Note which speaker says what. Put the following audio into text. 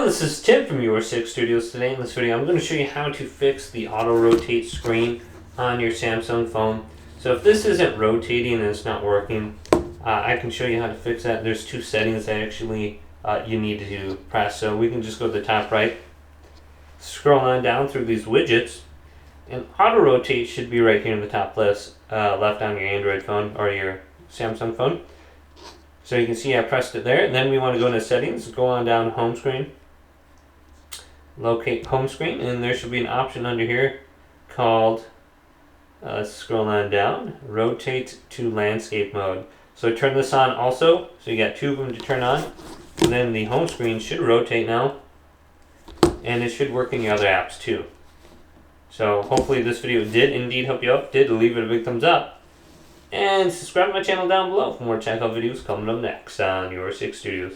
Speaker 1: everyone, this is Tim from Your 6 Studios. Today in this video I'm going to show you how to fix the auto rotate screen on your Samsung phone. So if this isn't rotating and it's not working, I can show you how to fix that. There's two settings that actually you need to press. So we can just go to the top right, scroll on down through these widgets, and auto rotate should be right here in the top left on your Android phone or your Samsung phone. So you can see I pressed it there, and then we want to go into settings, go on down to home screen, locate home screen, and there should be an option under here called, scroll on down, rotate to landscape mode. So turn this on also, so you got two of them to turn on, and then the home screen should rotate now, and it should work in your other apps too. So hopefully this video did indeed help you out. Did leave it a big thumbs up. And subscribe to my channel down below for more checkout videos coming up next on Your 6 Studios.